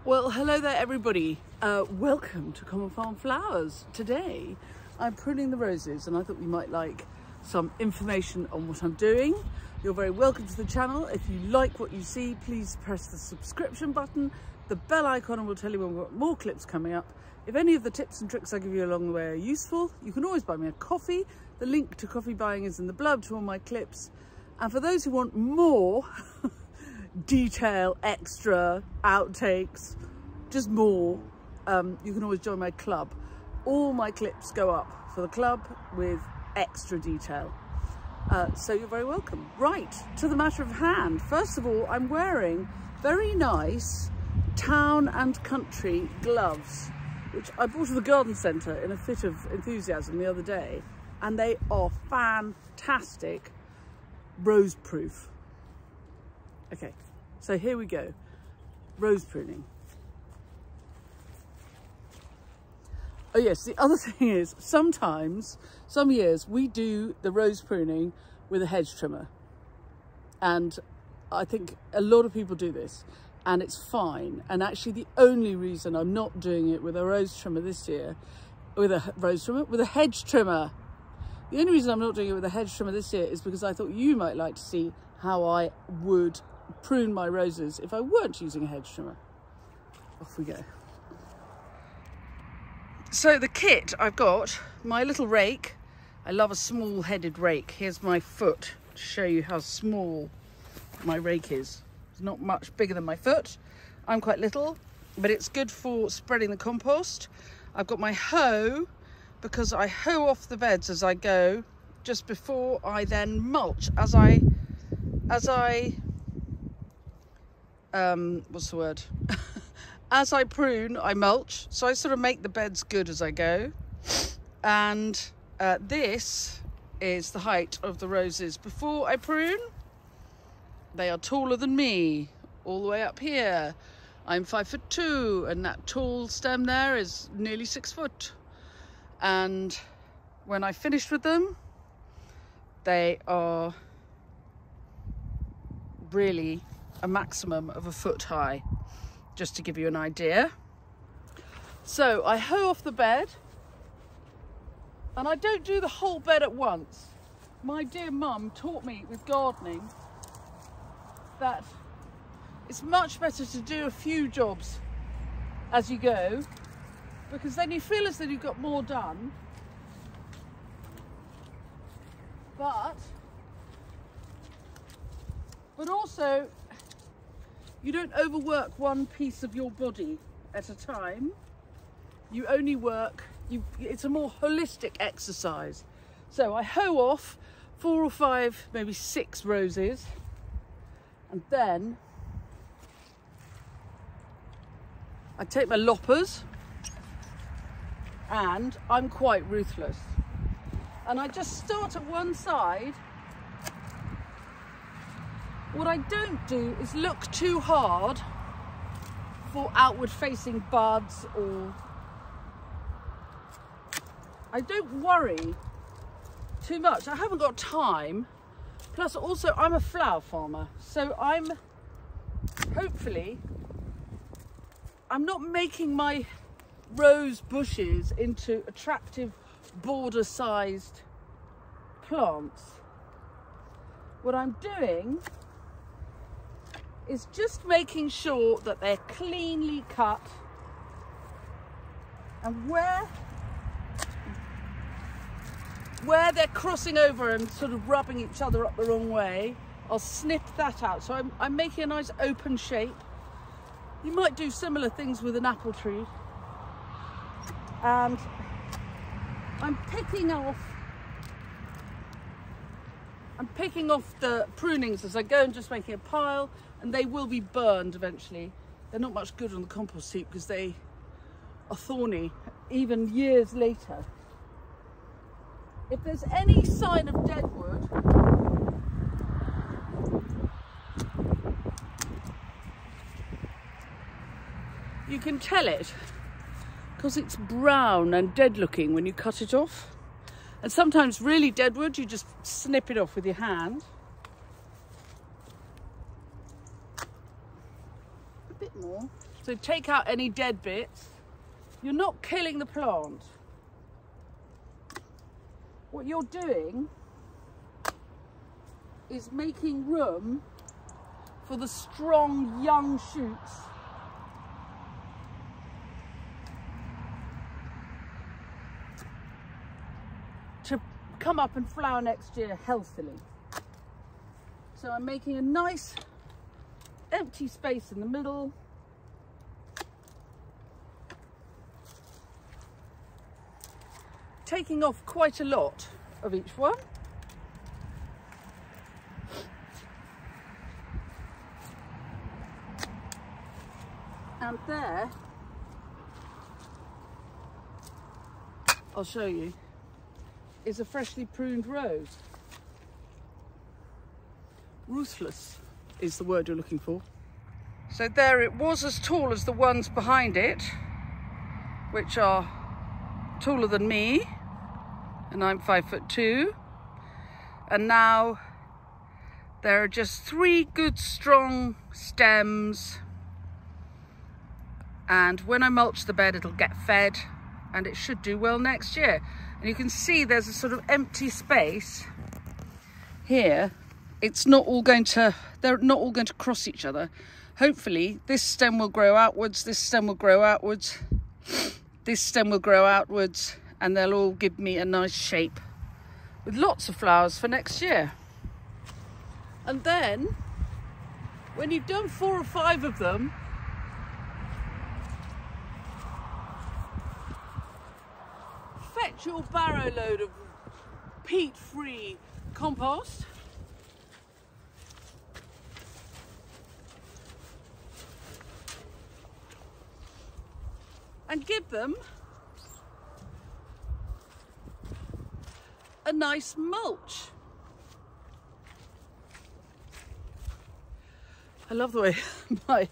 Well, hello there everybody. Welcome to Common Farm Flowers. Today I'm pruning the roses and I thought you might like some information on what I'm doing. You're very welcome to the channel. If you like what you see, please press the subscription button, the bell icon, and we'll tell you when we've got more clips coming up. If any of the tips and tricks I give you along the way are useful, you can always buy me a coffee. The link to coffee buying is in the blurb to all my clips. And for those who want more detail, extra outtakes, just more, you can always join my club. All my clips go up for the club with extra detail, so you're very welcome. Right, to the matter of hand. First of all, I'm wearing very nice town and country gloves, which I bought at the garden centre in a fit of enthusiasm the other day, and they are fantastic, rose proof. Okay, so here we go, rose pruning. Oh yes, the other thing is, sometimes, some years, we do the rose pruning with a hedge trimmer. And I think a lot of people do this, and it's fine. And actually the only reason I'm not doing it with a rose trimmer this year, with a hedge trimmer. The only reason I'm not doing it with a hedge trimmer this year is because I thought you might like to see how I would prune my roses if I weren't using a hedge trimmer. Off we go. So the kit, I've got my little rake. I love a small headed rake. Here's my foot to show you how small my rake is. It's not much bigger than my foot. I'm quite little, but it's good for spreading the compost. I've got my hoe, because I hoe off the beds as I go, just before I then mulch. As I prune, I mulch. So I sort of make the beds good as I go. And this is the height of the roses before I prune. They are taller than me, all the way up here. I'm 5'2", and that tall stem there is nearly 6 foot. And when I finished with them, they are really a maximum of a foot high, just to give you an idea. So I hoe off the bed, and I don't do the whole bed at once. My dear mum taught me with gardening that it's much better to do a few jobs as you go, because then you feel as though you've got more done, but also you don't overwork one piece of your body at a time. You only work, it's a more holistic exercise. So I hoe off 4 or 5, maybe 6 roses, and then I take my loppers, and I'm quite ruthless. And I just start at one side. What I don't do is look too hard for outward facing buds, or I don't worry too much. I haven't got time. Plus also I'm a flower farmer, so I'm not making my rose bushes into attractive border sized plants. What I'm doing is just making sure that they're cleanly cut, and where they're crossing over and sort of rubbing each other up the wrong way, I'll snip that out. So I'm making a nice open shape. You might do similar things with an apple tree. And I'm picking off the prunings as I go, and just making a pile, and they will be burned eventually. They're not much good on the compost heap because they are thorny even years later. If there's any sign of deadwood, you can tell it because it's brown and dead looking when you cut it off. And sometimes really deadwood, you just snip it off with your hand. bit more. So take out any dead bits. You're not killing the plant. What you're doing is making room for the strong young shoots to come up and flower next year healthily. So I'm making a nice empty space in the middle. Taking off quite a lot of each one. And there, I'll show you, is a freshly pruned rose. Ruthless is the word you're looking for. So there it was, as tall as the ones behind it, which are taller than me, and I'm 5'2". And now there are just 3 good strong stems, and when I mulch the bed it'll get fed and it should do well next year. And you can see there's a sort of empty space here. It's not all going to, they're not all going to cross each other. Hopefully this stem will grow outwards, this stem will grow outwards, this stem will grow outwards, and they'll all give me a nice shape with lots of flowers for next year. And then when you've done 4 or 5 of them, fetch your barrow load of peat-free compost. And give them a nice mulch. I love the way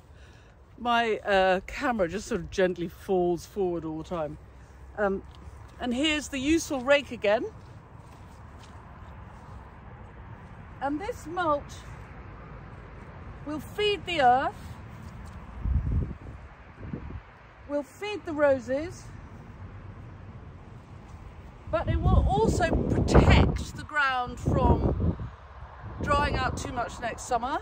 my camera just sort of gently falls forward all the time. And here's the useful rake again. And this mulch will feed the earth, will feed the roses, but it will also protect the ground from drying out too much next summer.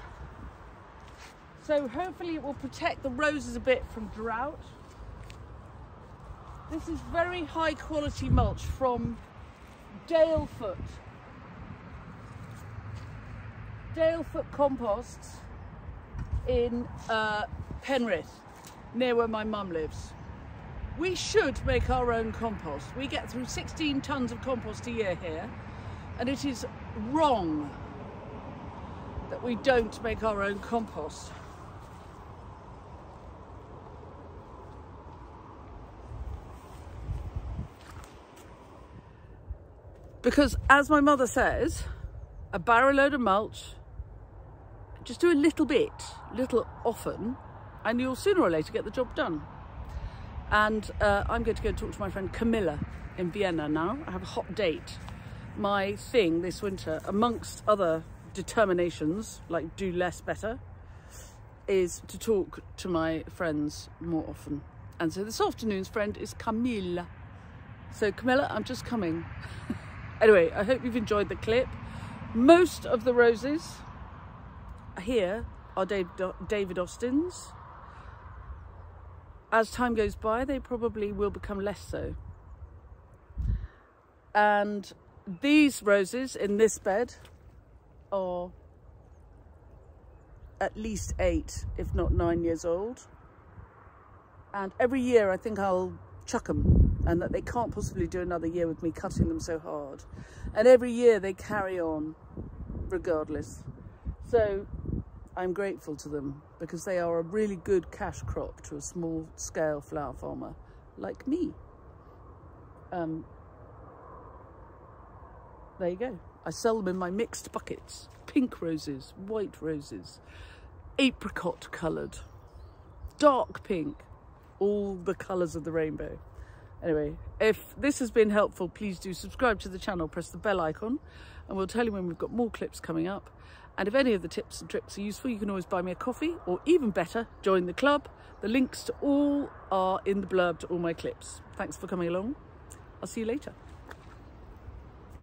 So hopefully it will protect the roses a bit from drought. This is very high quality mulch from Dalefoot Composts in Penrith, near where my mum lives. We should make our own compost. We get through 16 tons of compost a year here, and it is wrong that we don't make our own compost. Because as my mother says, a barrow load of mulch, just do a little bit, little often, and you'll sooner or later get the job done. And I'm going to go and talk to my friend Camilla in Vienna now. I have a hot date. My thing this winter, amongst other determinations, like do less better, is to talk to my friends more often. And so this afternoon's friend is Camilla. So Camilla, I'm just coming. Anyway, I hope you've enjoyed the clip. Most of the roses here are David Austin's. As time goes by, they probably will become less so. And these roses in this bed are at least 8, if not 9 years old. And every year I think I'll chuck them, and that they can't possibly do another year with me cutting them so hard. And every year they carry on regardless. So I'm grateful to them because they are a really good cash crop to a small scale flower farmer like me. There you go. I sell them in my mixed buckets. Pink roses, white roses, apricot coloured, dark pink, all the colours of the rainbow. Anyway, if this has been helpful, please do subscribe to the channel, press the bell icon, and we'll tell you when we've got more clips coming up. And if any of the tips and tricks are useful, you can always buy me a coffee, or even better, join the club. The links to all are in the blurb to all my clips. Thanks for coming along. I'll see you later.